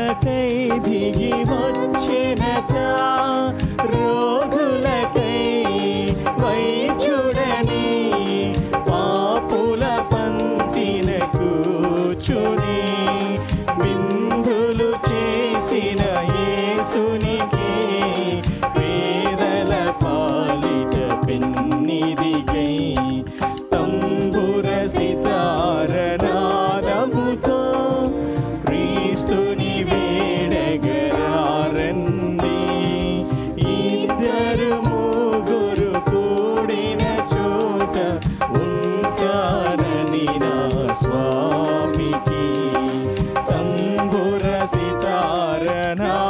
మనకై దిగి వచ్చెనట, రోగులకై వైద్యుడని పాపుల పంక్తిన కూర్చుని విందులు చేసిన యేసునికి పేదల పాలిట పెన్నిదికై తంబుర సితారనాదముతో క్రీస్తుని వేడగరారండి. ఇద్దరు ముగ్గురు కూడిన చోట ఉంటారని నా స్వామికి తంబుర సితారనాదముతో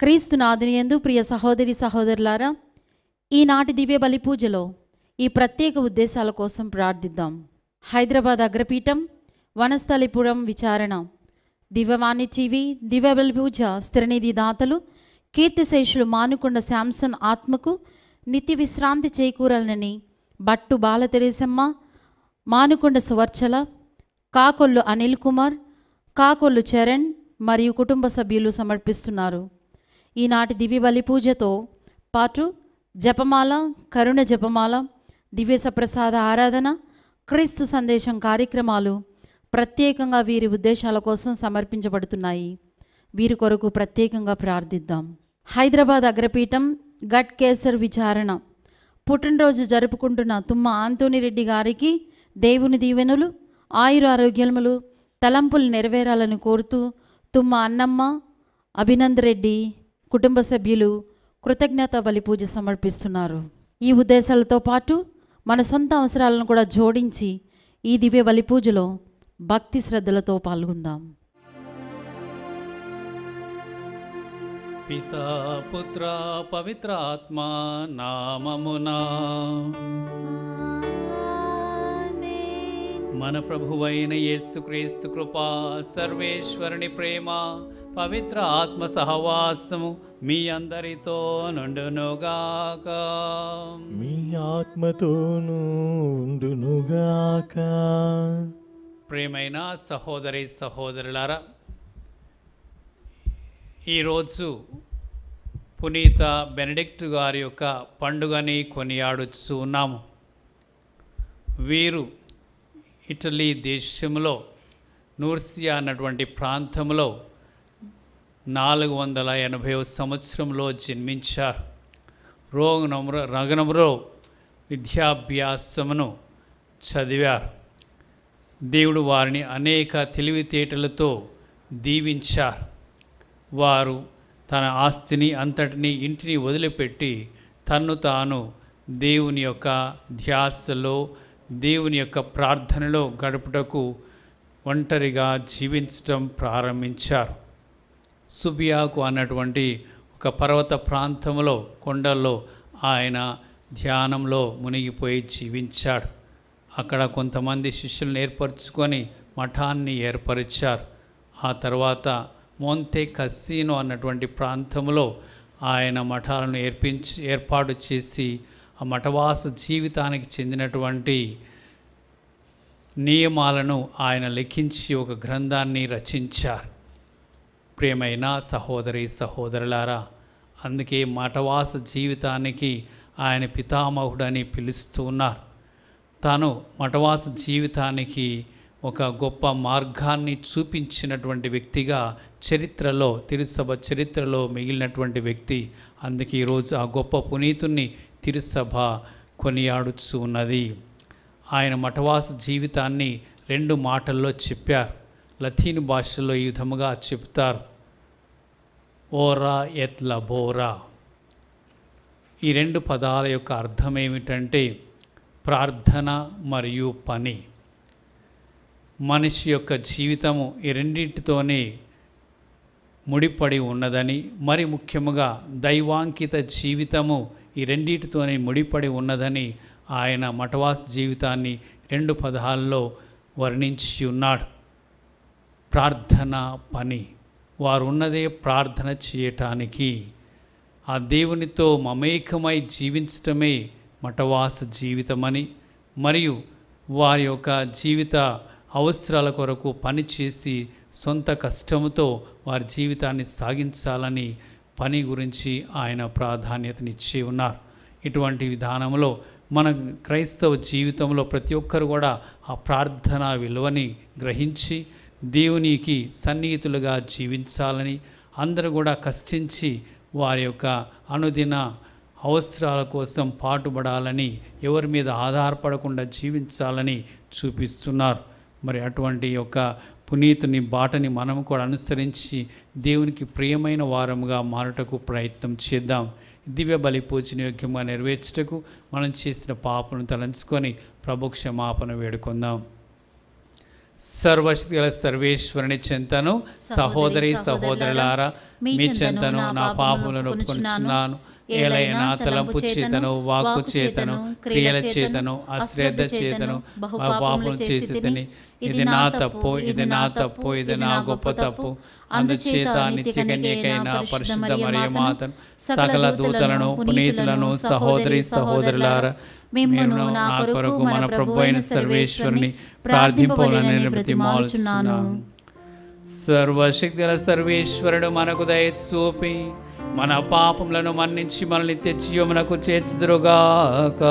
క్రీస్తునాథుని యందు ప్రియ సహోదరి సహోదరులారా, ఈనాటి దివ్య బలి పూజలో ఈ ప్రత్యేక ఉద్దేశాల కోసం ప్రార్థిద్దాం. హైదరాబాద్ అగ్రపీఠం వనస్థలిపురం విచారణ దివ్యవాణిజీవి దివ్య బలి పూజ స్థిరనిధి దాతలు కీర్తిశేషులు మానుకొండ శాంసన్ ఆత్మకు నిత్య విశ్రాంతి చేకూరాలని బట్టు బాలతెరేసమ్మ, మానుకొండ సువర్చల, కాకొల్లు అనిల్ కుమార్, కాకొల్లు చరణ్ మరియు కుటుంబ సభ్యులు సమర్పిస్తున్నారు. ఈనాటి దివ్య బలి పూజతో పాటు జపమాల, కరుణ జపమాల, దివ్య సప్రసాద ఆరాధన, క్రీస్తు సందేశం కార్యక్రమాలు ప్రత్యేకంగా వీరి ఉద్దేశాల కోసం సమర్పించబడుతున్నాయి. వీరి కొరకు ప్రత్యేకంగా ప్రార్థిద్దాం. హైదరాబాద్ అగ్రపీఠం గట్ కేసర్ విచారణ పుట్టినరోజు జరుపుకుంటున్న తుమ్మ ఆంతోనిరెడ్డి గారికి దేవుని దీవెనలు, ఆయురారోగ్యములు, తలంపులు నెరవేరాలని కోరుతూ తుమ్మ అన్నమ్మ, అభినంద్ రెడ్డి కుటుంబ సభ్యులు కృతజ్ఞత బలి పూజ సమర్పిస్తున్నారు. ఈ ఉద్దేశాలతో పాటు మన సొంత అవసరాలను కూడా జోడించి ఈ దివ్య బలి పూజలో భక్తి శ్రద్ధలతో పాల్గొందాం. పితా పుత్ర పవిత్ర ఆత్మ నామమునా మన ప్రభువైన యేసుక్రీస్తు కృపా, సర్వేశ్వరుని ప్రేమ, పవిత్ర ఆత్మ సహవాసము మీ అందరితో నుండునుగాక. మీ ఆత్మతోనూ ఉండునుగాక. ప్రేమైన సహోదరి సహోదరులారా, ఈరోజు పునీత బెనడిక్ట్ గారి యొక్క పండుగని కొనియాడుచు ఉన్నాము. వీరు ఇటలీ దేశంలో నూర్సియా అన్నటువంటి ప్రాంతంలో 480వ సంవత్సరంలో జన్మించారు. నగరంలో విద్యాభ్యాసమును చదివారు. దేవుడు వారిని అనేక తెలివితేటలతో దీవించారు. వారు తన ఆస్తిని అంతటినీ ఇంటిని వదిలిపెట్టి తన్ను తాను దేవుని యొక్క ధ్యాసలో, దేవుని యొక్క ప్రార్థనలో గడుపుటకు ఒంటరిగా జీవించటం ప్రారంభించారు. సుబియాకు అన్నటువంటి ఒక పర్వత ప్రాంతంలో, కొండల్లో ఆయన ధ్యానంలో మునిగిపోయి జీవించాడు. అక్కడ కొంతమంది శిష్యులను ఏర్పరచుకొని మఠాన్ని ఏర్పరిచారు. ఆ తర్వాత మోంతే కస్సినో అన్నటువంటి ప్రాంతంలో ఆయన మఠాలను ఏర్పాటు చేసి ఆ మఠవాస జీవితానికి చెందినటువంటి నియమాలను ఆయన లిఖించి ఒక గ్రంథాన్ని రచించారు. ప్రియమైన సహోదరి సహోదరులారా, అందుకే మఠవాస జీవితానికి ఆయన పితామహుడని పిలుస్తూ ఉన్నారు. తాను మఠవాస జీవితానికి ఒక గొప్ప మార్గాన్ని చూపించినటువంటి వ్యక్తిగా చరిత్రలో, తిరుసభ చరిత్రలో మిగిలినటువంటి వ్యక్తి. అందుకే ఈరోజు ఆ గొప్ప పునీతుణ్ణి తిరుసభ కొనియాడుచు ఉన్నది. ఆయన మఠవాస జీవితాన్ని 2 మాటల్లో చెప్పారు. లతీన్ భాషలో ఈ విధముగా చెప్తారు: ఓరా ఎత్ లబోరా. ఈ 2 పదాల యొక్క అర్థం ఏమిటంటే ప్రార్థన మరియు పని. మనిషి యొక్క జీవితము ఈ రెండింటితోనే ముడిపడి ఉన్నదని, మరి ముఖ్యముగా దైవాంకిత జీవితము ఈ రెండింటితోనే ముడిపడి ఉన్నదని ఆయన మఠవాస జీవితాన్ని 2 పదాల్లో వర్ణించి ఉన్నాడు. ప్రార్థన, పని. వారు ఉన్నదే ప్రార్థన చేయటానికి, ఆ దేవునితో మమేకమై జీవించటమే మఠవాస జీవితమని, మరియు వారి యొక్క జీవిత అవసరాల కొరకు పనిచేసి సొంత కష్టంతో వారి జీవితాన్ని సాగించాలని పని గురించి ఆయన ప్రాధాన్యతనిచ్చి ఉన్నారు. ఇటువంటి విధానంలో మన క్రైస్తవ జీవితంలో ప్రతి ఒక్కరు కూడా ఆ ప్రార్థన విలువని గ్రహించి దేవునికి సన్నిహితులుగా జీవించాలని, అందరూ కూడా కష్టించి వారి యొక్క అనుదిన అవసరాల కోసం పాటుపడాలని, ఎవరి మీద ఆధారపడకుండా జీవించాలని చూపిస్తున్నారు. మరి అటువంటి యొక్క పునీతుని బాటని మనం కూడా అనుసరించి దేవునికి ప్రియమైన వారముగా మారుటకు ప్రయత్నం చేద్దాం. దివ్య బలి పూజను యోగ్యంగా నెరవేర్చుటకు మనం చేసిన పాపను తలంచుకొని ప్రభు క్షమాపణ వేడుకుందాం. సర్వశక్తి గల సర్వేశ్వరుని చెంతను సహోదరి సహోదరులారా మీ చెంతను నా పాపములను ఒప్పుకొనుచున్నాను. ఏలైనా తలంపు చేతను, వాక్కు చేతను, క్రియల చేతను, అశ్రద్ధ చేతను పాపములు చేసితిని. ఇది నా తప్పు, ఇది నా తప్పు, ఇది నా గొప్ప తప్పు. అందుచేత నిత్య కన్యకైన పరిశుద్ధ మరియ మాతను, సకల దూతలను, పునీతులను, సహోదరి సహోదరులారా మిమ్మును నా కొరకు మన ప్రభు అయిన సర్వేశ్వరుని ప్రార్థింపవలెనని బ్రతిమాలుచున్నాను. సర్వశక్తి గల సర్వేశ్వరుడు మనకు దయ చూపి మన పాపములను మన్నించి మనల్ని నిత్య జీవమునకు చేర్చుదురుగాక.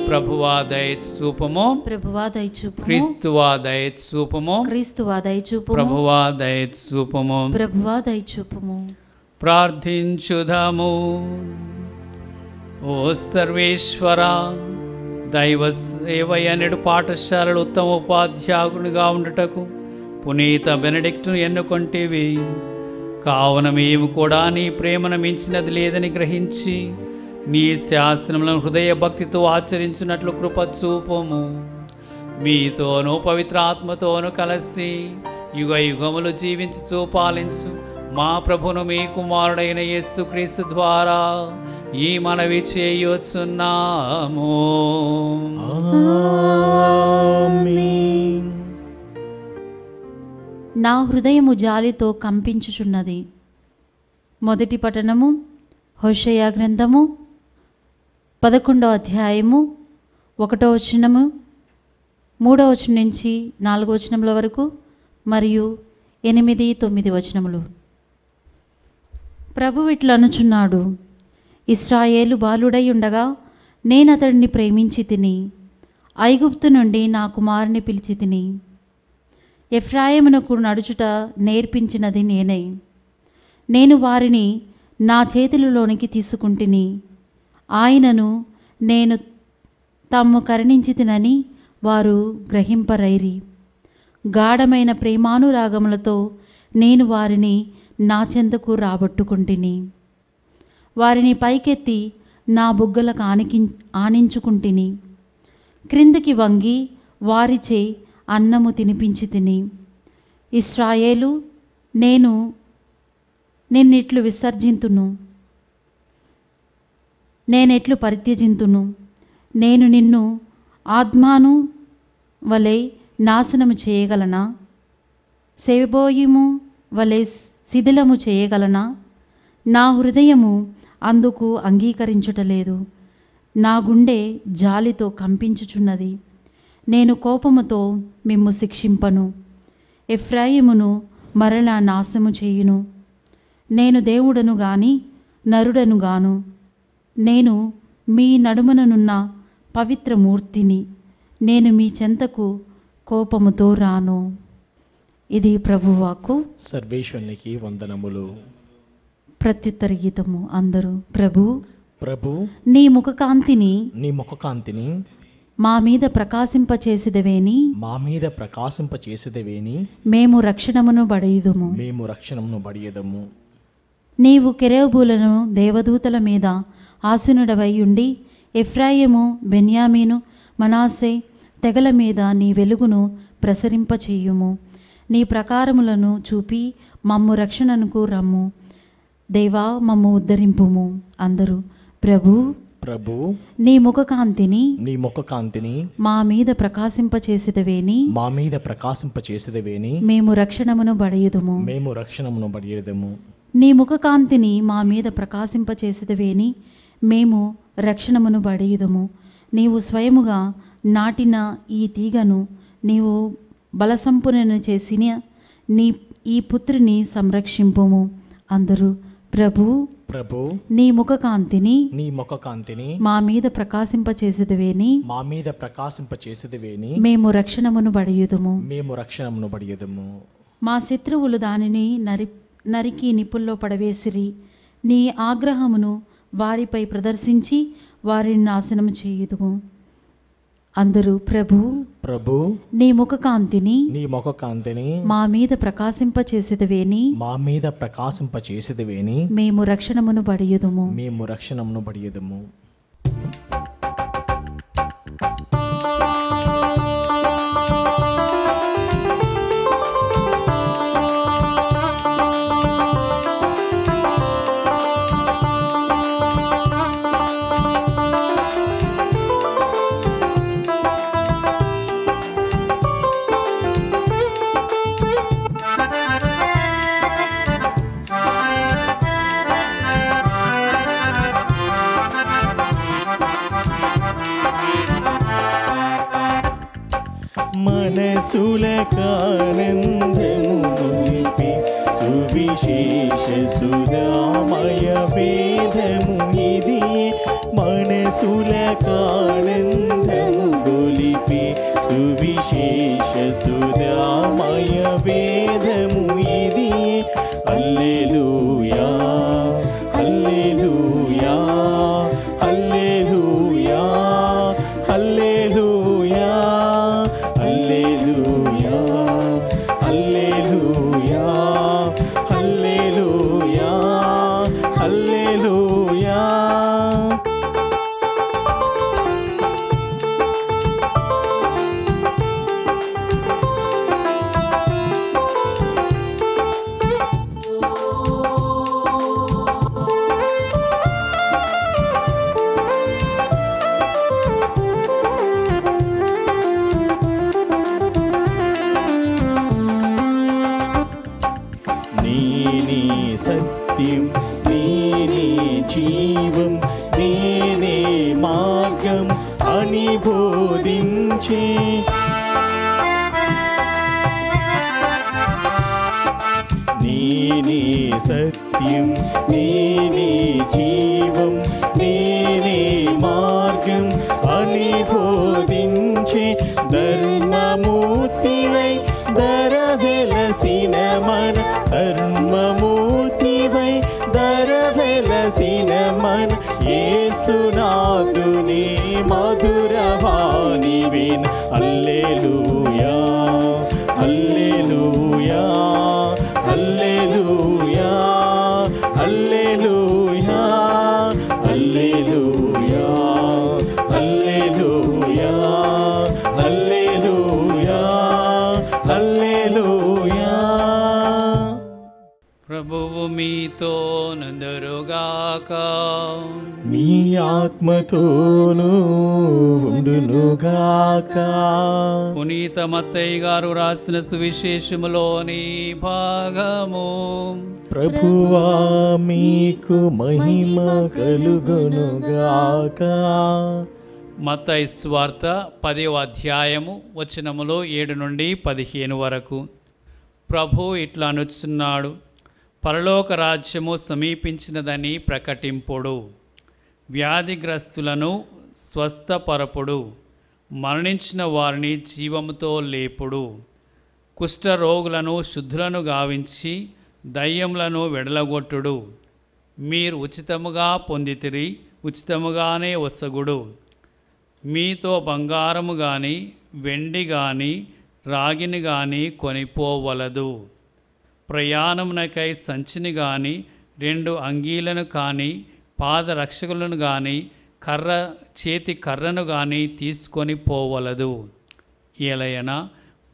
ప్రభువా దయ చూపము, ప్రభువా దయ చూపము. క్రీస్తువా దయ చూపము, క్రీస్తువా దయ చూపము. ప్రభువా దయ చూపము. ప్రభువా దయ చూపము. ప్రార్థించుదాము. ఓ సర్వేశ్వర, దైవ సేవయనుడు పాఠశాలలు ఉత్తమ ఉపాధ్యాయునిగా ఉండుటకు పునీత బెనడిక్టును ఎన్నుకొంటివి. కావున మేము కూడా నీ ప్రేమను మించినది లేదని గ్రహించి నీ శాసనములను హృదయ భక్తితో ఆచరించినట్లు కృప చూపము. మీతోనూ పవిత్రాత్మతోనూ కలిసి యుగ యుగములు జీవించి చూపాలించు మా ప్రభును మీ కుమారుడైన యేసుక్రీస్తు ద్వారా ఈ మనవి చేయుచున్నాము. నా హృదయము జాలితో కంపించుచున్నది. మొదటి పఠనము హోషేయ గ్రంథము 11వ అధ్యాయము 1వ వచనము 3వ వచనం నుంచి 4వ వచనముల వరకు మరియు 8, 9 వచనములు. ప్రభువు ఇట్లా అనుచున్నాడు: ఇశ్రాయేలు బాలుడై ఉండగా నేను అతడిని ప్రేమించి తిని, ఐగుప్తు నుండి నా కుమారుని పిలిచి తిని. ఎఫ్రాయిమునకు నడుచుట నేర్పించినది నేనే. నేను వారిని నా చేతులలోనికి తీసుకుంటుని, ఆయనను నేను తాము కరుణించితినని వారు గ్రహింపరైరి. గాఢమైన ప్రేమానురాగములతో నేను వారిని నా చెంతకు రాబట్టుకుంటుని. వారిని పైకెత్తి నా బుగ్గలకు ఆనించుకుంటుని. క్రిందికి వంగి వారిచే అన్నము తినిపించి తిని. ఇశ్రాయేలు, నేను నిన్నిట్లు విసర్జింతును, నేనెట్లు పరిత్యజింతును. నేను నిన్ను ఆత్మాను వలె నాశనము చేయగలనా? సెబోయిము వలె శిథిలము చేయగలనా? నా హృదయము అందుకు అంగీకరించుటలేదు. నా గుండె జాలితో కంపించుచున్నది. నేను కోపముతో మిమ్ము శిక్షింపను, ఎఫ్రాయిమును మరలా నాశము చేయును. నేను దేవుడను గాని నరుడను గాను. నేను మీ నడుమననున్న పవిత్రమూర్తిని. నేను మీ చెంతకు కోపముతో రాను. ఇది ప్రభువాకు. సర్వేశ్వరునికి వందనములు. ప్రత్యుత్తర గీతము. అందరూ ప్రభు ప్రభు నీ ముఖకాంతిని మా మీద ప్రకాశింపచేసిదవేని మేము రక్షణమును బడియుదుము. నీవు కెరూబులను దేవదూతల మీద ఆసీనుడవై ఉండి ఎఫ్రాయిము, బెన్యామీను, మనాసే తెగల మీద నీ వెలుగును ప్రసరింపచేయుము. నీ ప్రకారములను చూపి మమ్ము రక్షణకు రమ్ము. దేవా, మమ్ము ఉద్ధరింపుము. అందరూ ప్రభు నీ ముఖకాంతిని మా మీద ప్రకాశింపచేసిదవేని మేము రక్షణమును బడియుదుము. నీ ముఖకాంతిని మా మీద ప్రకాశింపచేసేదవేని మేము రక్షణమును బడియుదము. నీవు స్వయముగా నాటిన ఈ తీగను నీవు బలసంపూర్ణను చేసిన ఈ పుత్రుని సంరక్షింపుము. అందరూ ప్రభు నీ ముఖకాంతిని మా మీద ప్రకాశింపచేసేదవేని మేము రక్షణమును బడియుదము. మా శత్రువులు దానిని నరికి నిప్పుల్లో పడవేసిరి. నీ ఆగ్రహమును వారిపై ప్రదర్శించి వారిని నాశనం చేయుదుము. అందరూ ప్రభు నీ ముఖకాంతిని మా మీద ప్రకాశింపచేసేదవేని మేము రక్షణమును బడియుదుము. మనసులకానందము గొలిపి సువిశేష సుధామయ వేదము ఇది. మనసులకానందము గొలిపి సువిశేష సుధామయ వేదము ఇది. హల్లెలూయా హల్లెలూయా హల్లెలూయా హల్లెలూయా హల్లెలూయా హల్లెలూయా హల్లెలూయా హల్లెలూయా. నేనే సత్యం నేనే జీవం నేనే మార్గం అని బోధించే నేనే సత్యం నేనే జీవం నేనే మార్గం అని బోధించే ధర్మమూర్తివై దర వెలసిన మన ధర్మమూర్తివై దర వెలసిన మన యేసునాథుని మధురవాణి విన. హల్లెలూయా హల్లెలూయా హల్లెలూయా హల్లెలూయా హల్లెలూయా హల్లెలూయా హల్లెలూయా హల్లెలూయా. ప్రభువు మీతో నందరుగాక, మీ ఆత్మతోనూ ఉండునుగాక. పునీత మత్తయ్య గారు రాసిన సువిశేషములోని భాగము. ప్రభువా మీకు మహిమ కలుగునుగాక. మత్తయి సువార్త 10వ అధ్యాయము వచనములో 7 నుండి 15 వరకు. ప్రభు ఇట్లా అనుచున్నాడు, పరలోక రాజ్యము సమీపించినదని ప్రకటింపుడు, వ్యాధిగ్రస్తులను స్వస్థపరపుడు, మరణించిన వారిని జీవముతో లేపుడు, కుష్ఠరోగులను శుద్ధులను గావించి దయ్యములను వెడలగొట్టుడు. మీరు ఉచితముగా పొందితిరి, ఉచితముగానే వసగుడు. మీతో బంగారము గాని వెండి గాని రాగిని గాని కొనిపోవలదు. ప్రయాణమునకై సంచిని గాని 2 అంగీలను కానీ పాదరక్షకులను గాని చేతి కర్రను గాని తీసుకొని పోవలదు. ఏలయన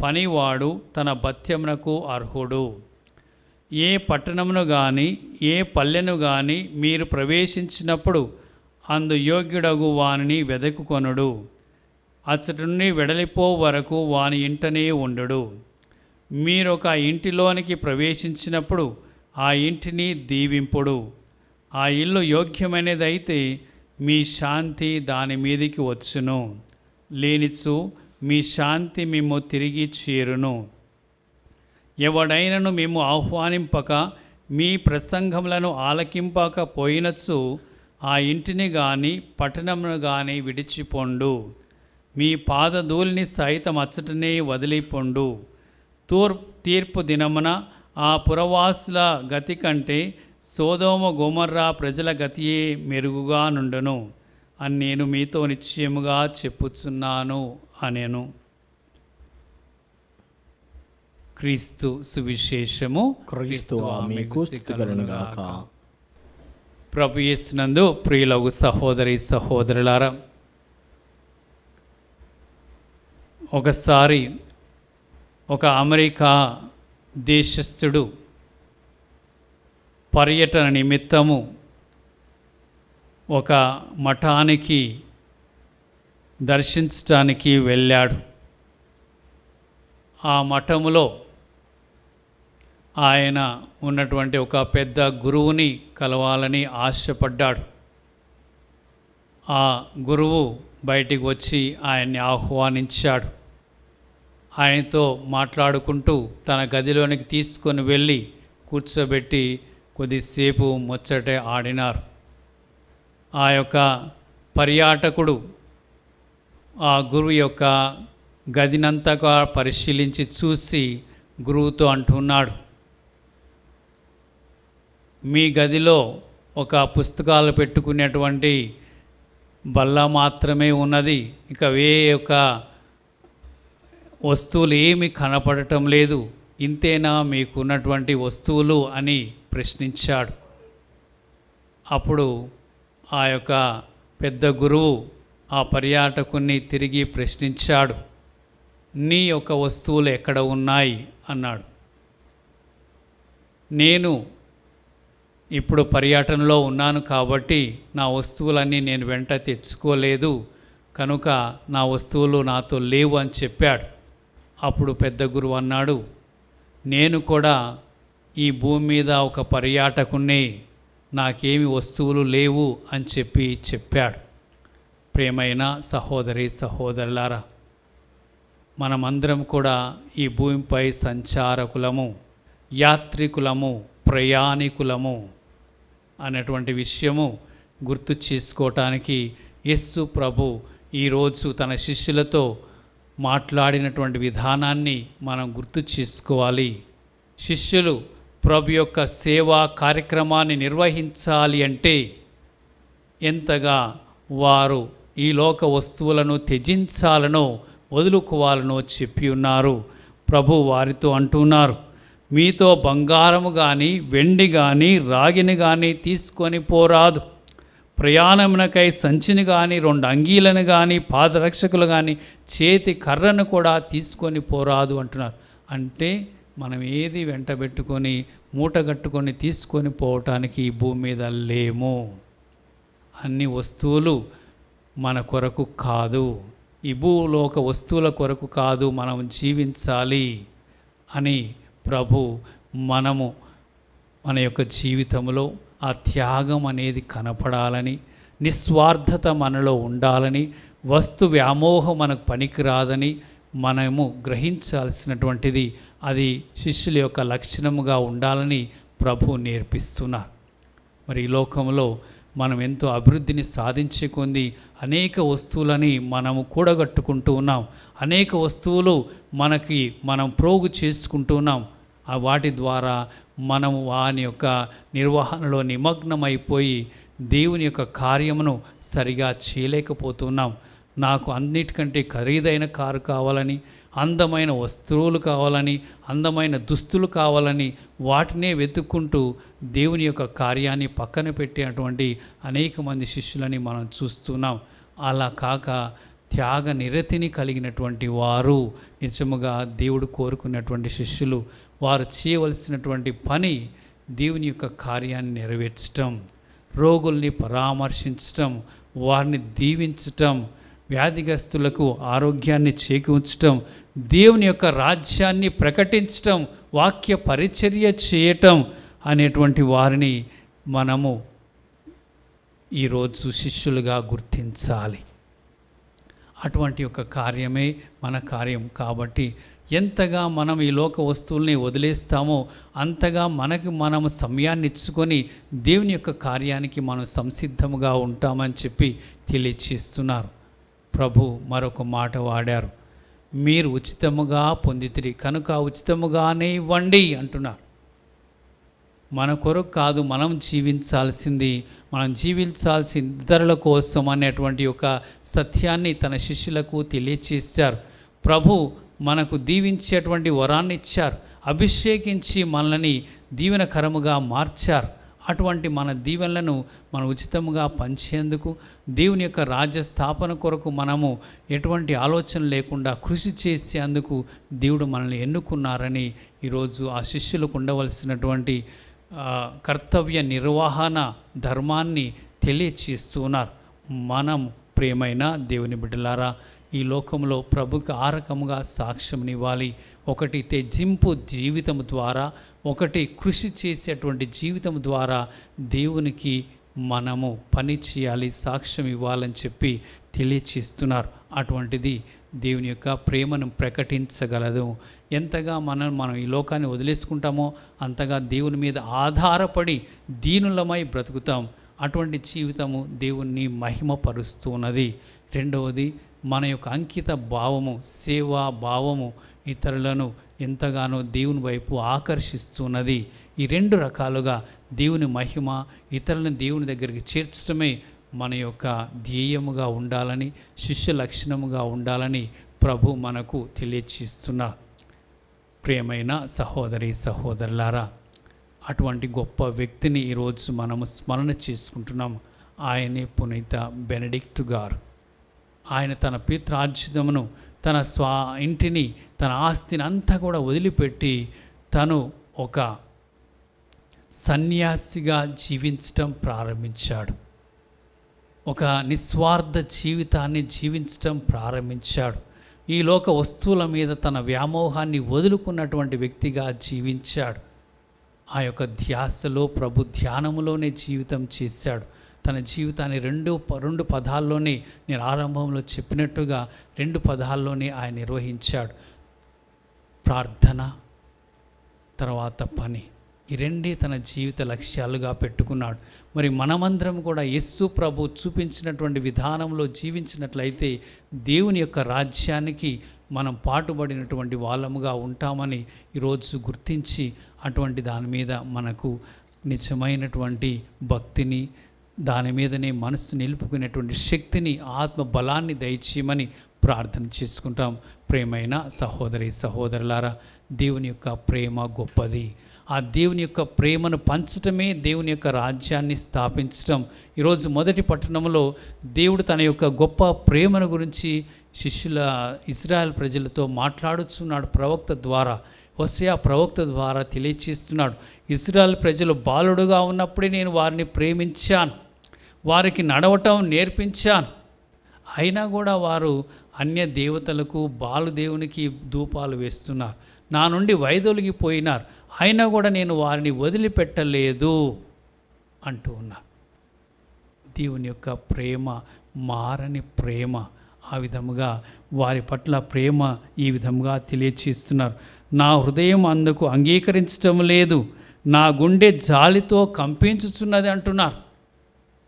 పనివాడు తన భత్యమునకు అర్హుడు. ఏ పట్టణమును గాని ఏ పల్లెను గాని మీరు ప్రవేశించినప్పుడు అందు యోగ్యుడగు వానిని వెదకుకొనుడు. అచ్చటి నుండి వెడలిపో వరకు వాని ఇంటనే ఉండుడు. మీరొక ఇంటిలోనికి ప్రవేశించినప్పుడు ఆ ఇంటిని దీవింపుడు. ఆ ఇల్లు యోగ్యమైనదైతే మీ శాంతి దాని మీదికి వచ్చును, లేనిచో మీ శాంతి మేము తిరిగి చేరును. ఎవడైనను మేము ఆహ్వానింపక మీ ప్రసంగములను ఆలకింపకపోయినచో ఆ ఇంటిని గాని పట్టణమును గాని విడిచిపోండు. మీ పాదధూళిని సైతం అచ్చటనే వదిలిపోండు. తీర్పు దినమున ఆ పురవాసుల గతి కంటే సోదోమ గొమొర్రా ప్రజల గతియే మెరుగుగా నుండును అని నేను మీతో నిశ్చయముగా చెప్పుచున్నాను అనెను. క్రీస్తు సువిశేషము. క్రీస్తువా మీకు స్తుతి కలుగునుగాక. ప్రభు యేసునందు ప్రియులగు సహోదరి సహోదరులారా, ఒకసారి ఒక అమెరికా దేశస్థుడు పర్యటన నిమిత్తము ఒక మఠానికి దర్శించడానికి వెళ్ళాడు. ఆ మఠములో ఆయన ఉన్నటువంటి ఒక పెద్ద గురువుని కలవాలని ఆశపడ్డాడు. ఆ గురువు బయటికి వచ్చి ఆయన్ని ఆహ్వానించాడు. ఆయనతో మాట్లాడుకుంటూ తన గదిలోనికి తీసుకొని వెళ్ళి కూర్చోబెట్టి కొద్దిసేపు ముచ్చటే ఆడినారు. ఆ యొక్క పర్యాటకుడు ఆ గురువు యొక్క గదినంతగా పరిశీలించి చూసి గురువుతో అంటున్నాడు, మీ గదిలో ఒక పుస్తకాలు పెట్టుకునేటువంటి బల్ల మాత్రమే ఉన్నది, ఇక యొక్క వస్తువులు ఏమీ కనపడటం లేదు, ఇంతేనా మీకున్నటువంటి వస్తువులు అని ప్రశ్నించాడు. అప్పుడు ఆ యొక్క పెద్ద గురువు ఆ పర్యాటకుని తిరిగి ప్రశ్నించాడు, నీ యొక్క వస్తువులు ఎక్కడ ఉన్నాయి అన్నాడు. నేను ఇప్పుడు పర్యటనలో ఉన్నాను కాబట్టి నా వస్తువులన్నీ నేను వెంట తెచ్చుకోలేదు, కనుక నా వస్తువులు నాతో లేవు అని చెప్పాడు. అప్పుడు పెద్ద గురువు అన్నాడు, నేను కూడా ఈ భూమి మీద ఒక పర్యాటకుణ్ణి, నాకేమి వస్తువులు లేవు అని చెప్పాడు. ప్రియమైన సహోదరి సహోదరులారా, మనమందరం కూడా ఈ భూమిపై సంచారకులము, యాత్రికులము, ప్రయాణికులము అనేటువంటి విషయము గుర్తు చేసుకోవటానికి యేసు ప్రభు ఈరోజు తన శిష్యులతో మాట్లాడినటువంటి విధానాన్ని మనం గుర్తు చేసుకోవాలి. శిష్యులు ప్రభు యొక్క సేవా కార్యక్రమాన్ని నిర్వహించాలి అంటే ఎంతగా వారు ఈ లోక వస్తువులను త్యజించాలనో వదులుకోవాలనో చెప్పి ఉన్నారు. ప్రభు వారితో అంటున్నారు, మీతో బంగారము కానీ వెండి కానీ రాగిని కానీ తీసుకొని పోరాదు, ప్రయాణమునకై సంచిని కానీ 2 అంగీలను కానీ పాదరక్షకులు కానీ చేతి కర్రను కూడా తీసుకొని పోరాదు అంటున్నారు. అంటే మనం ఏది వెంట పెట్టుకొని మూటగట్టుకొని తీసుకొని పోవటానికి ఈ భూమి మీద లేము. అన్ని వస్తువులు మన కొరకు కాదు, ఈ భూలోక వస్తువుల కొరకు కాదు మనం జీవించాలి అని ప్రభు మనము మన యొక్క జీవితంలో ఆ త్యాగం అనేది కనపడాలని, నిస్వార్థత మనలో ఉండాలని, వస్తు వ్యామోహం మనకు పనికిరాదని మనము గ్రహించాల్సినటువంటిది అది శిష్యుల యొక్క లక్షణముగా ఉండాలని ప్రభు నేర్పిస్తున్నారు. మరి ఈ లోకంలో మనం ఎంతో అభివృద్ధిని సాధించుకుంది, అనేక వస్తువులని మనము కూడగట్టుకుంటూ ఉన్నాం, అనేక వస్తువులు మనం ప్రోగు చేసుకుంటూ ఉన్నాం. ఆ వాటి ద్వారా మనము వాని యొక్క నిర్వహణలో నిమగ్నమైపోయి దేవుని యొక్క కార్యమును సరిగా చేయలేకపోతున్నాం. నాకు అన్నిటికంటే ఖరీదైన కారు కావాలని, అందమైన వస్తువులు కావాలని, అందమైన దుస్తులు కావాలని వాటినే వెతుక్కుంటూ దేవుని యొక్క కార్యాన్ని పక్కన పెట్టేటువంటి అనేక మంది శిష్యులని మనం చూస్తున్నాం. అలా కాక త్యాగ నిరతిని కలిగినటువంటి వారు నిజముగా దేవుడు కోరుకున్నటువంటి శిష్యులు. వారు చేయవలసినటువంటి పని దేవుని యొక్క కార్యాన్ని నెరవేర్చటం, రోగుల్ని పరామర్శించటం, వారిని దీవించటం, వ్యాధిగ్రస్తులకు ఆరోగ్యాన్ని చేకూర్చటం, దేవుని యొక్క రాజ్యాన్ని ప్రకటించటం, వాక్య పరిచర్య చేయటం, అనేటువంటి వారిని మనము ఈరోజు శిష్యులుగా గుర్తించాలి. అటువంటి ఒక కార్యమే మన కార్యం. కాబట్టి ఎంతగా మనం ఈ లోక వస్తువుల్ని వదిలేస్తామో అంతగా మనము సమయాన్ని ఇచ్చుకొని దేవుని యొక్క కార్యానికి మనం సంసిద్ధముగా ఉంటామని చెప్పి తెలియచేస్తున్నారు. ప్రభు మరొక మాట వాడారు, మీరు ఉచితముగా పొందితిరి కనుక ఉచితముగానే ఇవ్వండి అంటున్నారు. మన కొరకు కాదు మనం జీవించాల్సింది, మనం జీవించాల్సిన ఇతరుల కోసం అనేటువంటి ఒక సత్యాన్ని తన శిష్యులకు తెలియచేశారు. ప్రభు మనకు దీవించేటువంటి వరాన్ని ఇచ్చారు, అభిషేకించి మనల్ని దీవెనకరముగా మార్చారు. అటువంటి మన దీవెనలను మనం ఉచితంగా పంచేందుకు దేవుని యొక్క రాజ్య స్థాపన కొరకు మనము ఎటువంటి ఆలోచన లేకుండా కృషి చేసేందుకు దేవుడు మనల్ని ఎన్నుకున్నారని ఈరోజు ఆ శిష్యులకు ఉండవలసినటువంటి కర్తవ్య నిర్వహణ ధర్మాన్ని తెలియచేస్తున్నారు. మనం ప్రియమైన దేవుని బిడ్డలారా, ఈ లోకంలో ప్రభుకి ఆ రకముగా సాక్ష్యంనివ్వాలి. ఒకటి తెజింపు జీవితం ద్వారా, ఒకటి కృషి చేసేటువంటి జీవితం ద్వారా దేవునికి మనము పని చేయాలి, సాక్ష్యం ఇవ్వాలని చెప్పి తెలియచేస్తున్నారు. అటువంటిది దేవుని యొక్క ప్రేమను ప్రకటించగలదు. ఎంతగా మనం ఈ లోకాన్ని వదిలేసుకుంటామో అంతగా దేవుని మీద ఆధారపడి దీనులమై బ్రతుకుతాం. అటువంటి జీవితము దేవుణ్ణి మహిమపరుస్తున్నది. రెండవది మన యొక్క అంకిత భావము, సేవా భావము ఇతరులను ఎంతగానో దేవుని వైపు ఆకర్షిస్తున్నది. ఈ రెండు రకాలుగా దేవుని మహిమ, ఇతరులను దేవుని దగ్గరికి చేర్చడమే మన యొక్క ధ్యేయముగా ఉండాలని, శిష్య లక్షణముగా ఉండాలని ప్రభు మనకు తెలియచేస్తున్నారు. ప్రియమైన సహోదరి సహోదరులారా, అటువంటి గొప్ప వ్యక్తిని ఈరోజు మనము స్మరణ చేసుకుంటున్నాం. ఆయనే పునీత బెనడిక్ట్ గారు. ఆయన తన పిత్రార్జితమును, తన ఇంటిని, తన ఆస్తిని అంతా కూడా వదిలిపెట్టి తను ఒక సన్యాసిగా జీవించటం ప్రారంభించాడు. ఒక నిస్వార్థ జీవితాన్ని జీవించటం ప్రారంభించాడు. ఈ లోక వస్తువుల మీద తన వ్యామోహాన్ని వదులుకున్నటువంటి వ్యక్తిగా జీవించాడు. ఆ యొక్క ధ్యాసలో, ప్రభు ధ్యానములోనే జీవితం చేశాడు. తన జీవితాన్ని రెండు పదాల్లోనే, నేను ఆరంభంలో చెప్పినట్టుగా 2 పదాల్లోనే ఆయన నిర్వహించాడు. ప్రార్థన, తర్వాత పని. ఈ రెండే తన జీవిత లక్ష్యాలుగా పెట్టుకున్నాడు. మరి మనమందరం కూడా యేసు ప్రభు చూపించినటువంటి విధానంలో జీవించినట్లయితే దేవుని యొక్క రాజ్యానికి మనం పాటుపడినటువంటి వాళ్ళముగా ఉంటామని ఈరోజు గుర్తించి అటువంటి దాని మీద మనకు నిజమైనటువంటి భక్తిని, దాని మీదనే మనసు నిలుపుకునేటువంటి శక్తిని, ఆత్మ బలాన్ని దయచేయమని ప్రార్థన చేసుకుంటాం. ప్రేమైన సహోదరి సహోదరులారా, దేవుని యొక్క ప్రేమ గొప్పది. ఆ దేవుని యొక్క ప్రేమను పంచటమే దేవుని యొక్క రాజ్యాన్ని స్థాపించటం. ఈరోజు మొదటి పట్టణంలో దేవుడు తన యొక్క గొప్ప ప్రేమను గురించి ఇజ్రాయెల్ ప్రజలతో మాట్లాడుచున్నాడు ప్రవక్త ద్వారా. హోషేయ ప్రవక్త ద్వారా తెలియచేస్తున్నాడు. ఇజ్రాయెల్ ప్రజలు బాలుడుగా ఉన్నప్పుడే నేను వారిని ప్రేమించాను, వారికి నడవటం నేర్పించాను. అయినా కూడా వారు అన్య దేవతలకు, బాలుదేవునికి ధూపాలు వేస్తున్నారు, నా నుండి వైదొలిగిపోయినారు, అయినా కూడా నేను వారిని వదిలిపెట్టలేదు అంటూ ఉన్నారు. దేవుని యొక్క ప్రేమ మారని ప్రేమ. ఆ విధముగా వారి పట్ల ప్రేమ ఈ విధముగా తెలియచేస్తున్నారు. నా హృదయం అందుకు అంగీకరించటం లేదు, నా గుండె జాలితో కంపించుచున్నది అంటున్నారు.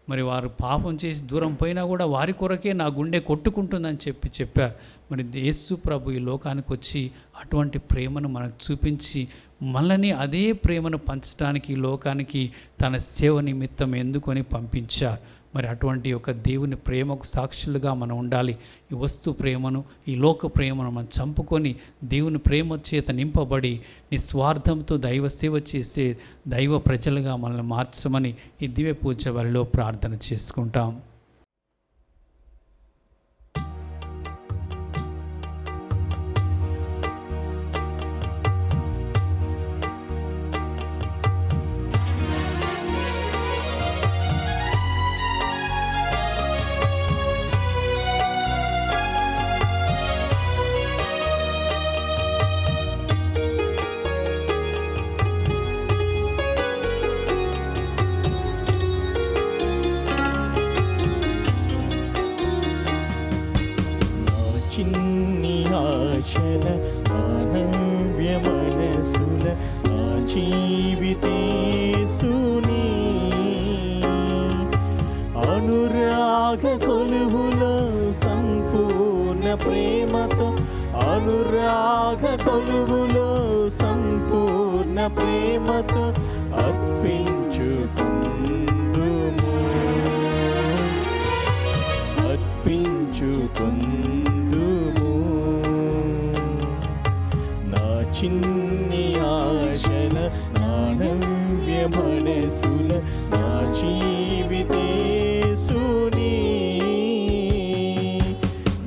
మరి వారు పాపం చేసి దూరం పోయినా కూడా వారి కొరకే నా గుండె కొట్టుకుంటుందని చెప్పారు. మరి యేసు ప్రభు ఈ లోకానికి వచ్చి అటువంటి ప్రేమను మనకు చూపించి మనల్ని అదే ప్రేమను పంచడానికి ఈ లోకానికి తన సేవ నిమిత్తం ఎందుకొని పంపించారు. మరి అటువంటి ఒక దేవుని ప్రేమకు సాక్షులుగా మనం ఉండాలి. ఈ వస్తు ప్రేమను, ఈ లోక ప్రేమను మనం చంపుకొని దేవుని ప్రేమ చేత నింపబడి నిస్వార్థంతో దైవ సేవ చేసే దైవ ప్రజలుగా మనల్ని మార్చమని ఈ దివ్య పూజ వరిలో ప్రార్థన చేసుకుంటాం. అనురాగ కొలువులో సంపూర్ణ ప్రేమతో అనురాగ కొలువులో సంపూర్ణ ప్రేమతో అర్పించుకుందుము అర్పించుకుందుము నా చిన్ని ఆశల నా నవ్య మనసుల నా జీవితేసుని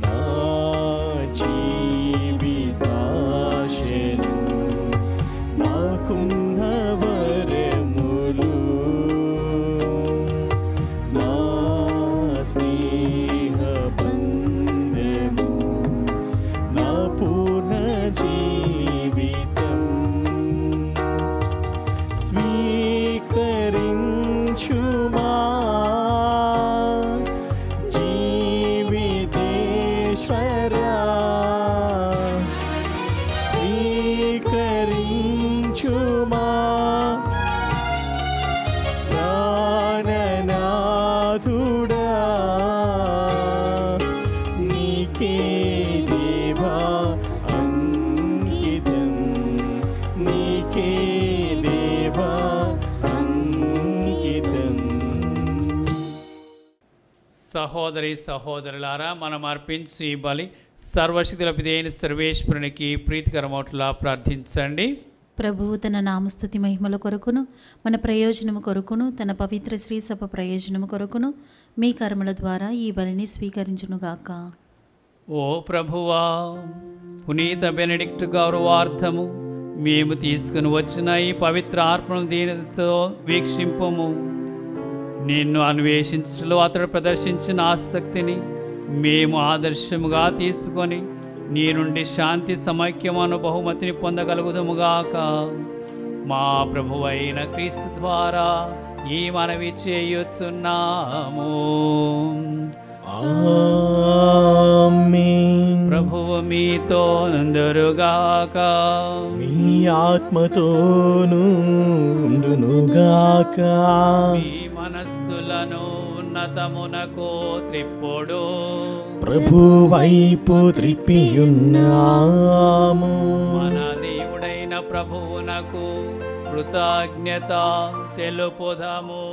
నా జీవితాశలు నాకున్న వరములు నా స్నేహ బంధము నా పూర్ణ జీవితం స్వీకరించుమా జీవితేశ్వరా స్వీకరించుమా ప్రాణనాథుడా నీకే దేవా అంకితం నీకే దేవా అంకితం. సహోదరి సహోదరులారా, మనం అర్పించు ఈ బలి సర్వశక్తుల పిదైన సర్వేశ్వరునికి ప్రీతికరమౌట్లా ప్రార్థించండి. ప్రభువు తన నామస్తుతి మహిమల కొరకును మన ప్రయోజనము కొరకును తన పవిత్ర శ్రీ సభ ప్రయోజనము కొరకును మీ కర్మల ద్వారా ఈ బలిని స్వీకరించునుగాక. ఓ ప్రభువా, పునీత బెనెడిక్ట్ గౌరవార్థము మేము తీసుకుని వచ్చిన ఈ పవిత్ర అర్పణ దీనితో వీక్షింపము. నిన్ను అన్వేషించడంలో అతడు ప్రదర్శించిన ఆసక్తిని మేము ఆదర్శముగా తీసుకొని నీ నుండి శాంతి సమైక్యమను బహుమతిని పొందగలుగుదముగాక. మా ప్రభువైన క్రీస్తు ద్వారా ఈ మనవి చేయుచున్నాము. ఆమేన్. ప్రభువు మీతో నందరుగాక. మీ ఆత్మతోను ఉండునుగాక. మీ మనస్సులను ఉన్నతమునకు త్రిప్పుడు. ప్రభు వైపు త్రిప్పియున్నాము. మన దేవుడైన ప్రభువునకు కృతజ్ఞత తెలుపుదాము.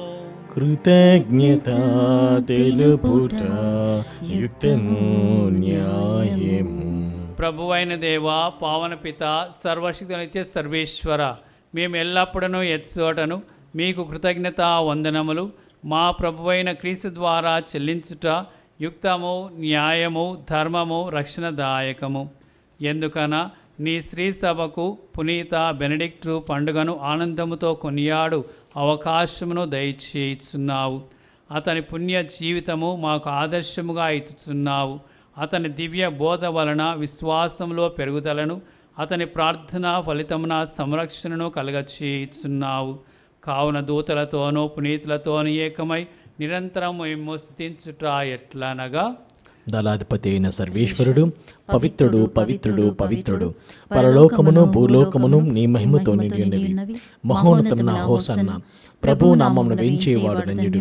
కృతజ్ఞత తెలుపుట యుక్తము న్యాయము. ప్రభువైన దేవ, పావన పిత, సర్వశక్తి నిత్య సర్వేశ్వర, మేము ఎల్లప్పుడూ ఎచ్చోటను మీకు కృతజ్ఞత వందనములు మా ప్రభువైన క్రీస్తు ద్వారా చెల్లించుట యుక్తము, న్యాయము, ధర్మము, రక్షణదాయకము. ఎందుకనా నీ శ్రీ సభకు పునీత బెనెడిక్టు పండుగను ఆనందముతో కొనియాడు అవకాశమును దయచేయుచున్నావు. అతని పుణ్య జీవితము మాకు ఆదర్శముగా ఇచ్చుచున్నావు. అతని దివ్య బోధ వలన విశ్వాసంలో పెరుగుదలను, అతని ప్రార్థన ఫలితమున సంరక్షణను కలగచేయుచున్నావు. కావున దూతలతోనూ పునీతులతోనూ ఏకమై నిరంతరం మేము స్తుతించుట ఎట్లనగా, దళాధిపతి అయిన సర్వేశ్వరుడు పవిత్రుడు పవిత్రుడు పవిత్రుడు, పరలోకమును భూలోకమును నీ మహిమతో నిండి ఉన్నవి. మహోన్నతమున హోసన్న. ప్రభు నామమున వేంచేవాడు ధన్యుడు.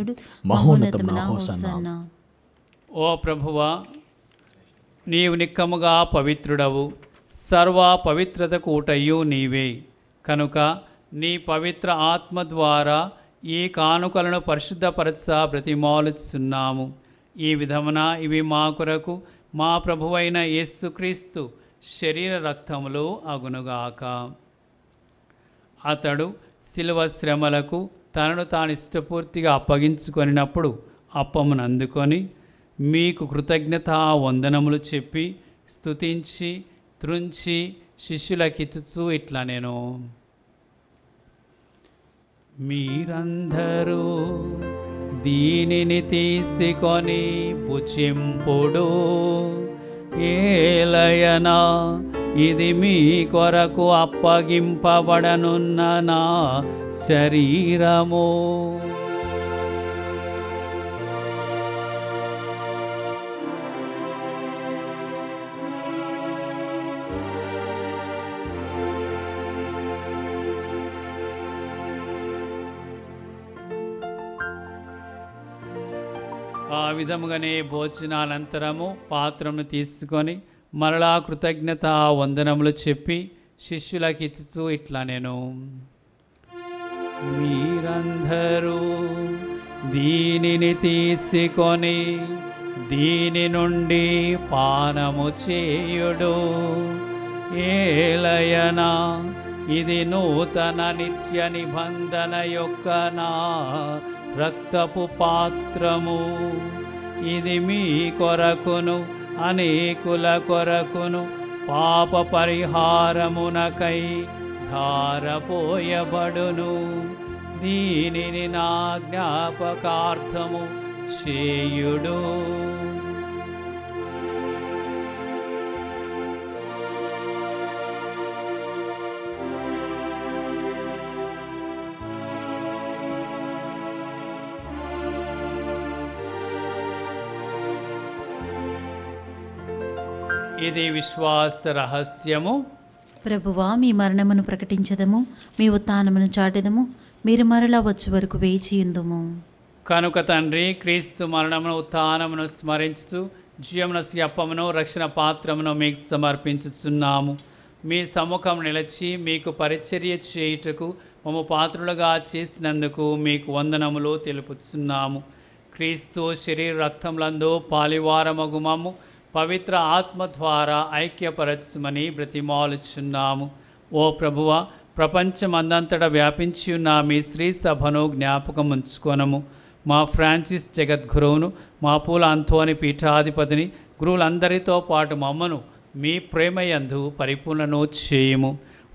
మహోన్నతమున హోసన్న. ఓ ప్రభువా, నీవు నిక్కముగా పవిత్రుడవు, సర్వ పవిత్రతకు ఊటయ్యు నీవే. కనుక నీ పవిత్ర ఆత్మ ద్వారా ఈ కానుకలను పరిశుద్ధపరచ బ్రతిమాలుచున్నాము. ఈ విధమున ఇవి మా కొరకు మా ప్రభువైన యేసుక్రీస్తు శరీర రక్తములు అగునుగాక. అతడు శిలువ శ్రమలకు తనను తాను ఇష్టపూర్తిగా అప్పగించుకొనినప్పుడు అప్పమును అందుకొని మీకు కృతజ్ఞతా వందనములు చెప్పి స్తుతించి త్రుంచి శిష్యులకిచ్చుచు ఇట్లా నేను, మీరందరూ దీనిని తీసుకొని భుజింపుడు. ఏలయనా ఇది మీ కొరకు అప్పగింపబడనున్న నా శరీరము. ఆ విధముగానే భోజనానంతరము పాత్రను తీసుకొని మరలా కృతజ్ఞత వందనములు చెప్పి శిష్యులకు ఇచ్చుచూ ఇట్లా నేను, మీరందరూ దీనిని తీసుకొని దీని నుండి పానము చేయుడు, ఏలయనా ఇది నూతన నిత్య నిబంధన యొక్క నా రక్తపు పాత్రము. ఇది మీ కొరకును అనేకుల కొరకును పాప పరిహారమునకై ధారపోయబడును. దీనిని నా జ్ఞాపకార్థము చేయుడు. ఇది విశ్వాస రహస్యము. ప్రభువా, మీ మరణమును ప్రకటించదము, మీ ఉత్థానమును చాటెదము, మీరు మరలా వచ్చే వరకు వేచియుందుము. కనుక తండ్రి, క్రీస్తు మరణమును ఉత్థానమును స్మరించుచు జీవమునసు అప్పమును రక్షణ పాత్రమును మీకు సమర్పించుచున్నాము. మీ సముఖం నిలిచి మీకు పరిచర్య చేయుటకు మమ్ము పాత్రులుగా చేసినందుకు మీకు వందనములు తెలుపుచున్నాము. క్రీస్తు శరీర రక్తములందు పాలివారమగు మమ్ము పవిత్ర ఆత్మ ద్వారా ఐక్యపరచుమని బ్రతిమాలుచున్నాము. ఓ ప్రభువా, ప్రపంచమందంతటా వ్యాపించి ఉన్న మీ శ్రీ సభను జ్ఞాపకం ఉంచుకొనము. మా ఫ్రాన్సిస్ జగద్గురువును, మా పూల అంతోని పీఠాధిపతిని, గురువులందరితో పాటు మమ్మను మీ ప్రేమయందు పరిపూర్ణను చేయము.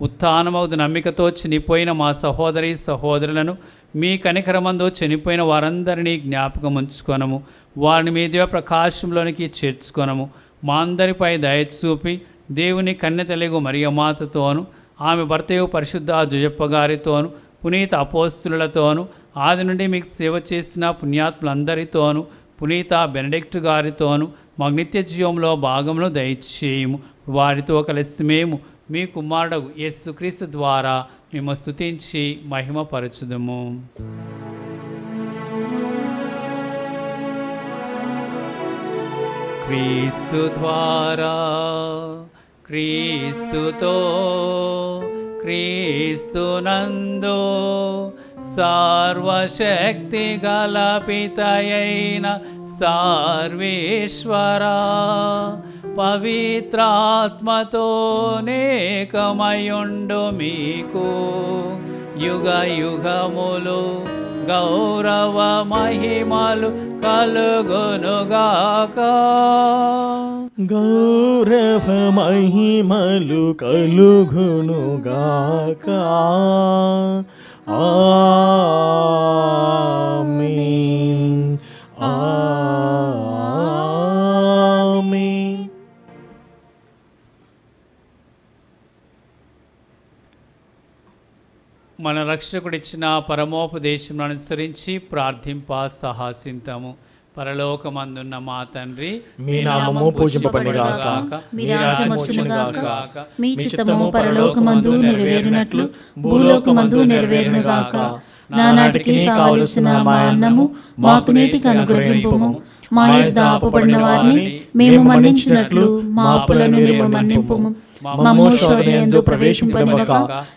ఉత్థానమౌదు నమ్మికతో చనిపోయిన మా సహోదరి సహోదరులను, మీ కనికరమందు చనిపోయిన వారందరినీ జ్ఞాపకం ఉంచుకొనము. వారిని మీ దివ్య ప్రకాశంలోనికి చేర్చుకొనము. మా అందరిపై దయ చూపి దేవుని కన్యతెలుగు మరియమాతతోను, ఆమె భర్తయు పరిశుద్ధ జుజప్ప గారితోను, పునీత అపోస్తులతోను, ఆది నుండి మీకు సేవ చేసిన పుణ్యాత్ములందరితోనూ, పునీత బెనడిక్ట్ గారితోను మా నిత్య జీవంలో భాగమును దయచేయము. వారితో కలిసి మేము మీ కుమారుడు యేసుక్రీస్తు ద్వారా మేము స్తుతించి మహిమపరచుదము. క్రీస్తు ద్వారా, క్రీస్తుతో, క్రీస్తునందు సర్వశక్తి గల పితయైన సర్వేశ్వరా, పవిత్రాత్మతో నేకమయుండు మీకు యుగ యుగములు గౌరవ మహిమలు కలుగునుగాక. గౌరవ మహిమలు కలుగునుగాక. ఆమేన్. ఆమేన్. మన రక్షకుడిచ్చిన పరమోపదేశం అనుసరించి ప్రార్థింప సాహసింతము. పరలోకమందున్న మా తండ్రి, మీ నామము పూజింపబడుగాక, మీ రాజ్యము వచ్చునుగాక, మీ చిత్తము పరలోకమందు నెరవేరునట్లు భూలోకమందు నెరవేరునుగాక. నానాటికి కావలసిన మా అన్నము మాకు నేటికి అనుగ్రహింపుము. మా యొద్ద అప్పుపడిన వారిని మేము మన్నించినట్లు మా అప్పులను మేము మన్నింపుము. మమ్ము శోధనయందు ప్రవేశింపనివ్వక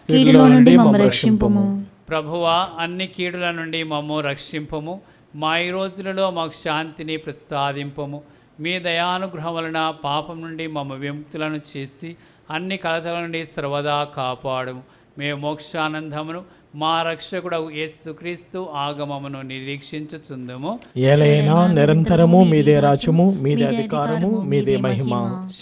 కీడులో నుండి మమ్ము రక్షింపుము. ప్రభువా, అన్ని కీడుల నుండి మమ్ము రక్షింపము. మా ఈ రోజులలో మాకు శాంతిని ప్రసాదింపము. మీ దయానుగ్రహం వలన పాపం నుండి మమ్మ విముక్తులను చేసి అన్ని కలతల నుండి సర్వదా కాపాడుము. మేము మోక్షానందమును మా రక్షకుడు యేసుక్రీస్తు ఆగమమును నిరీక్షించుచుందుము. ఏలైనా నిరంతరము మీదే రాజ్యము, మీదే అధికారము, మీదే మహిమ.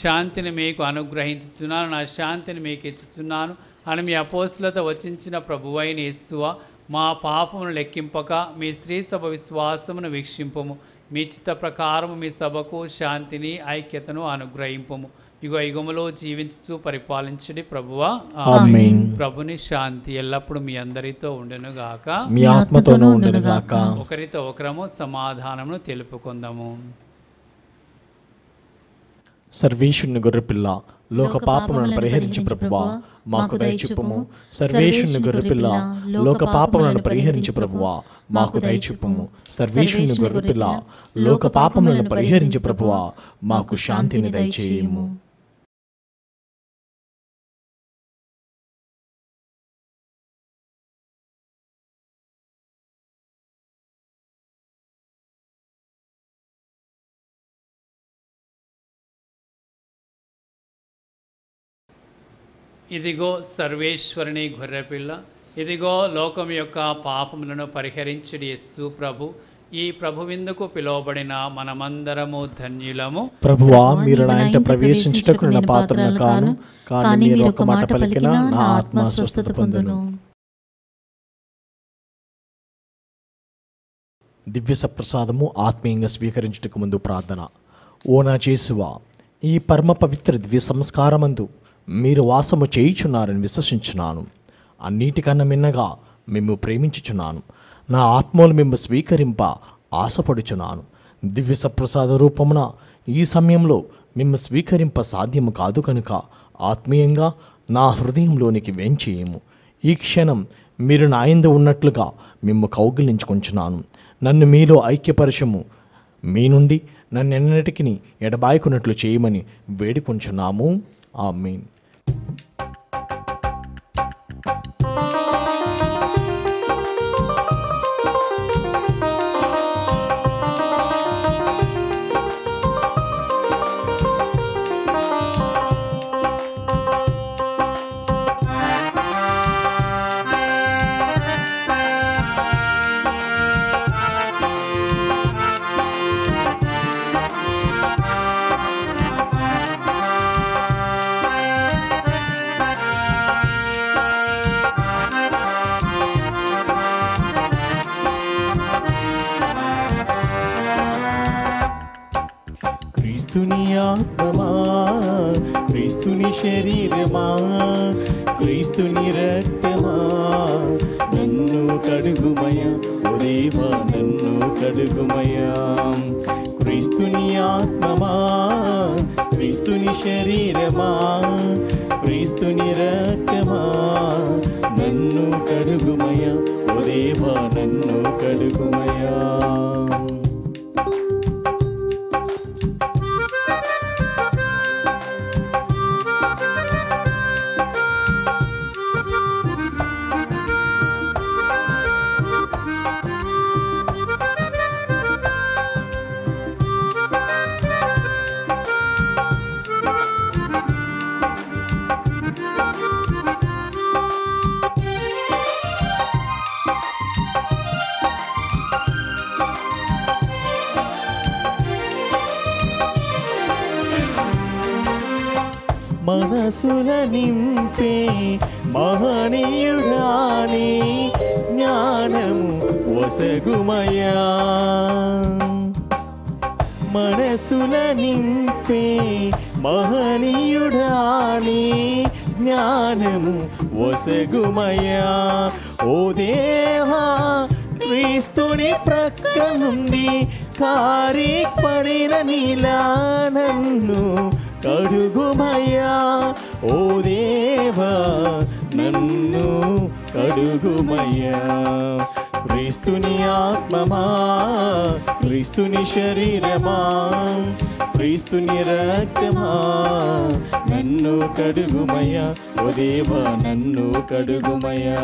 శాంతిని మీకు అనుగ్రహించుచున్నాను, నా శాంతిని మీకు ఇచ్చుచున్నాను అని మీ అపోస్తులతో వచించిన ప్రభువైన యేసువా, మా పాపమును లెక్కింపక మీ శ్రీ సభ విశ్వాసమును వీక్షింపము. మీ చిత్త ప్రకారము మీ సభకు శాంతిని ఐక్యతను అనుగ్రహింపము. యుగ యుగములో జీవించుచు పరిపాలించడి ప్రభువా. ఆమేన్. ప్రభుని శాంతి ఎల్లప్పుడూ మీ అందరితో ఉండును గాక, మీ ఆత్మతోనూ ఉండును గాక. ఒకరితో ఒకరము సమాధానమును తెలుపుకుందాము. సర్వేశ్వరుని గొర్రెపిల్ల, లోక పాపములను పరిహరించు ప్రభువా, మాకు దయచూపుము. సర్వేశ్వరుని గొర్రెపిల్ల, లోక పాపములను పరిహరించు ప్రభువా, మాకు దయచూపుము. సర్వేశ్వరుని గొర్రెపిల్ల, లోక పాపములను పరిహరించు ప్రభువా, మాకు శాంతిని దయచేయుము. ఇదిగో సర్వేశ్వరుని గొర్రెపిల్ల, ఇదిగో లోకం యొక్క పాపములను పరిహరించుడి యేసు ప్రభు. ఈ ప్రభువిందుకు పిలువబడిన మనమందరము ధన్యులము. ప్రభువా, మీరు నా ఇంట ప్రవేశించుటకు నేను పాత్రను కాను, కానీ మీరు ఒక మాట పలికినా నా ఆత్మ స్వస్థత పొందును. దివ్య సప్రసాదము ఆత్మీయంగా స్వీకరించుటకు ముందు ప్రార్థన. ఓ నా యేసువా, ఈ పరమ పవిత్ర దివ్య సంస్కారమందు మీరు వాసము చేయుచున్నారని విశ్వసించున్నాను. అన్నిటికన్నా మిన్నగా మేము ప్రేమించుచున్నాను. నా ఆత్మలు మేము స్వీకరింప ఆశపడుచున్నాను. దివ్య సప్రసాద రూపమున ఈ సమయంలో మేము స్వీకరింప సాధ్యము కాదు కనుక ఆత్మీయంగా నా హృదయంలోనికి వేంచేయము. ఈ క్షణం మీరు నా యందు ఉన్నట్లుగా మేము కౌగిలించుకొంచున్నాను. నన్ను మీలో ఐక్యపరచము. మీ నుండి నన్ను ఎన్నటికీ ఎడబాయకున్నట్లు చేయమని వేడుకొంచున్నాము. ఆమేన్. క్రీస్తుని ఆత్మమా, క్రీస్తుని శరీరమా, క్రీస్తుని రక్తమా, నన్ను కడుగుమయ, ఓ దేవా నన్ను కడుగుమయ. క్రీస్తుని ఆత్మమా, క్రీస్తుని శరీరమా, క్రీస్తుని రక్తమా, నన్ను కడుగుమయ, ఓ దేవా నన్ను కడుగుమయ. మనసుల నింపే మహనీయుడాని జ్ఞానము వసగుమయా. మనసుల నింపే మహనీయుడాని జ్ఞానము వసగుమయా. ఓ దేవా, క్రీస్తుని ప్రక్క నుండి కారి పడిన నీలా నన్ను కడుగుమయ్యా. ఓ దేవా నన్ను కడుగుమయ్యా. క్రీస్తుని ఆత్మమా, క్రీస్తుని శరీరమా, క్రీస్తుని రక్తమా, నన్ను కడుగుమయ్యా. ఓ దేవా నన్ను కడుగుమయ్యా.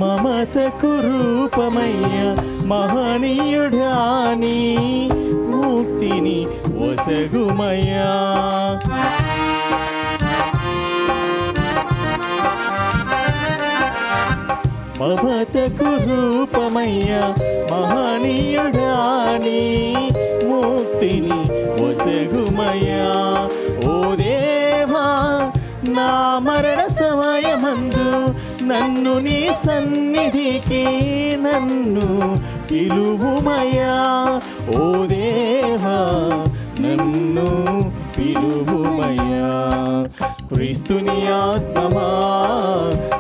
మమతకు రూపమయ్య మహనీయుడాని ముక్తిని ఒసగుమయ్యా. మమతకు రూపమయ్యా మహనీయుడాని ముక్తిని ఒసగుమయ్యా. ఓ దేవా నా మరణ సమయమందు నన్ను నీ సన్నిధికి నన్ను పిలువుమయ్యా. ఓ దేవా నన్ను పిలువుమయ్యా. క్రీస్తుని ఆత్మమా,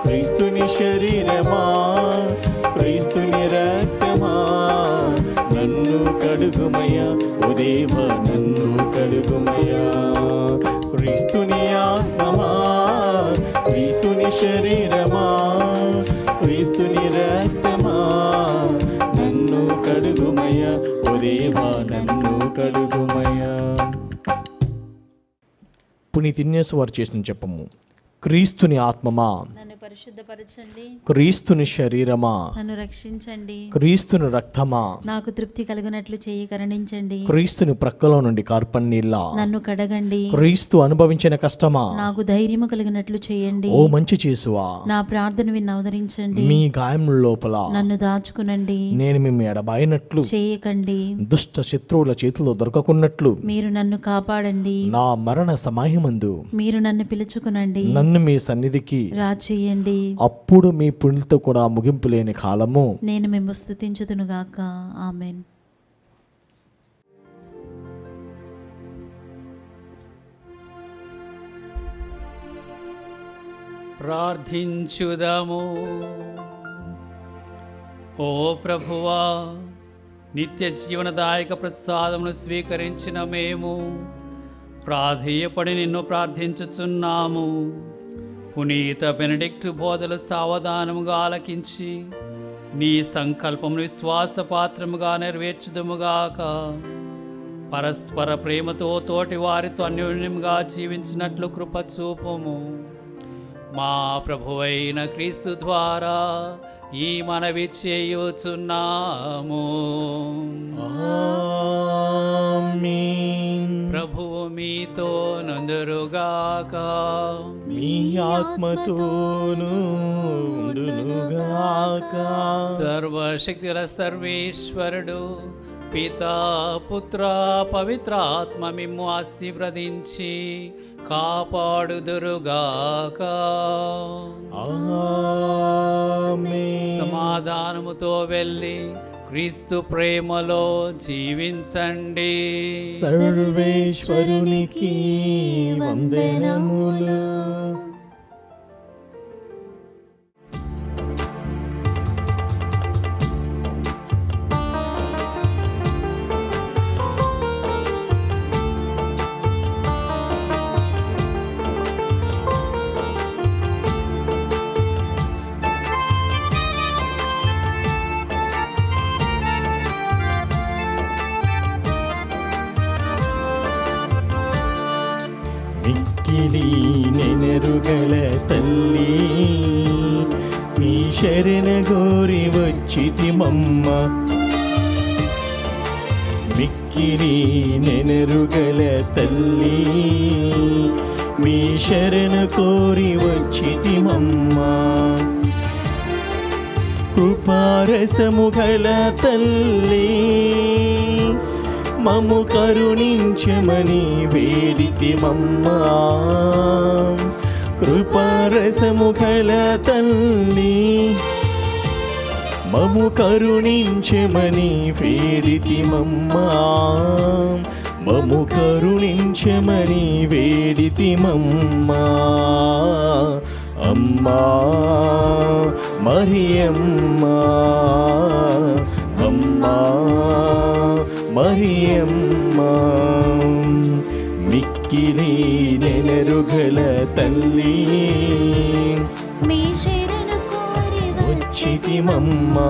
క్రీస్తుని శరీరమా, క్రీస్తుని రక్తమా నన్ను కడుగుమయ్యా. ఓ దేవా నన్ను కడుగుమయ్యా. క్రీస్తుని ఆత్మమా, క్రీస్తుని శరీరమా, క్రీస్తుని రక్తమా నన్ను కడుగుమయ్యా. ఓ దేవా నన్ను కడుగుమయ్యా. పునీత ఇగ్నేసు వారు చేసిన చెప్పము. క్రీస్తుని ఆత్మమా, నన్ను పరిశుద్ధపరచండి. క్రీస్తుని శరీరమా, నన్ను రక్షించండి. క్రీస్తుని రక్తమా, నాకు తృప్తి కలుగునట్లు చేయి కరుణించండి. క్రీస్తుని ప్రక్కలో నుండి కార్పన్నీళ్ళ నన్ను కడగండి. క్రీస్తు అనుభవించిన కష్టమా, నాకు ధైర్యము కలిగినట్లు చేయండి. ఓ మంచి చేసువా, నా ప్రార్థన విని అవతరించండి. మీ గాయముల లోపల నన్ను దాచుకునండి. నేను మిమ్మ ఎడబాయినట్లు, చేయకండి. దుష్ట శత్రువుల చేతిలో దొరకకున్నట్లు మీరు నన్ను కాపాడండి. నా మరణ సమయమందు మీరు నన్ను పిలుచుకునండి. నన్ను మీ సన్నిధికి రాచేయండి. అప్పుడు మీ పుణ్యతో కూడా ముగింపు లేని కాలము నేను మేము స్తుతించుదునుగాక. ఆమేన్. ప్రార్థించుదాము. ఓ ప్రభువా, నిత్య జీవనదాయక ప్రసాదమును స్వీకరించిన మేము ప్రాధేయపడి నిన్ను ప్రార్థించుచున్నాము. పునీత బెనడిక్టు బోధలు సావధానముగా ఆలకించి నీ సంకల్పమును విశ్వాసపాత్రముగా నెరవేర్చుదుముగాక. పరస్పర ప్రేమతో తోటి వారితో అన్యోన్యంగా జీవించినట్లు కృప చూపుము. మా ప్రభువైన క్రీస్తు ద్వారా ఈ మనవి చేయుచున్నాము. ఆమేన్. ప్రభువు మీతో నందురుగాక. మీ ఆత్మతోను ఉండునుగాక. సర్వశక్తుల సర్వేశ్వరుడు పితా పుత్ర పవిత్రాత్మ మిమ్ము ఆశీర్వదించి కాపాడుదురుగాక. ఆమేన్. సమాధానముతో వెళ్ళి క్రీస్తు ప్రేమలో జీవించండి. సర్వేశ్వరునికి వందనములు. మిక్కిలి నెనరుగల తల్లి, మీ శరణ గోరి వచ్చితిమమ్మ. మిక్కిలి నెనరుగల తల్లి, మీ శరణ కోరి వచ్చితిమమ్మ. కృపారసము గల తల్లి, మమ్ము కరుణించమని వేడితిమమ్మా. కృపారసము గల తల్లి, మమ్ము కరుణించమని వేడితిమమ్మా. మమ్ము కరుణించమని వేడితిమమ్మా. అమ్మా మరియమ్మా, అమ్మా మరియమ్మా. మిక్కిలి నెనరుగల తల్లి, మీ శరణు కోరి వచ్చితిమమ్మా.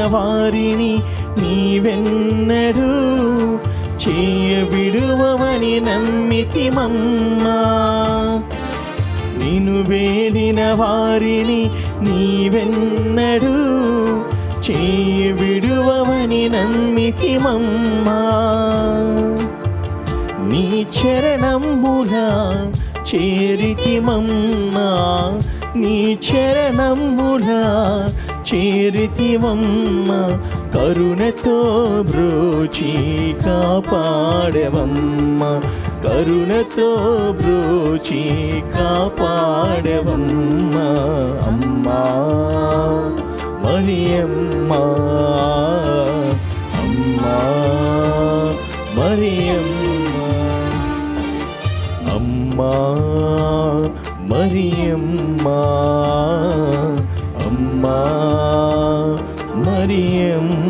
వారిని నీవెన్నడూ చేయబిడువవని నమ్మితిమమ్మా. నిన్ను వేడిన వారిని నీవెన్నడూ చేయబిడువవని నమ్మితిమమ్మా. నీ చరణంబుల చేరితిమమ్మా, నీ చరణంబుల చేరితిమమ్మా. కరుణతో బ్రోచి కాపాడవమ్మా, కరుణతో బ్రోచి కాపాడవమ్మా. అమ్మా మరియమ్మా, అమ్మా మరియమ్మా, అమ్మా మరియమ్మా, అమ్మా మరియమ్మా.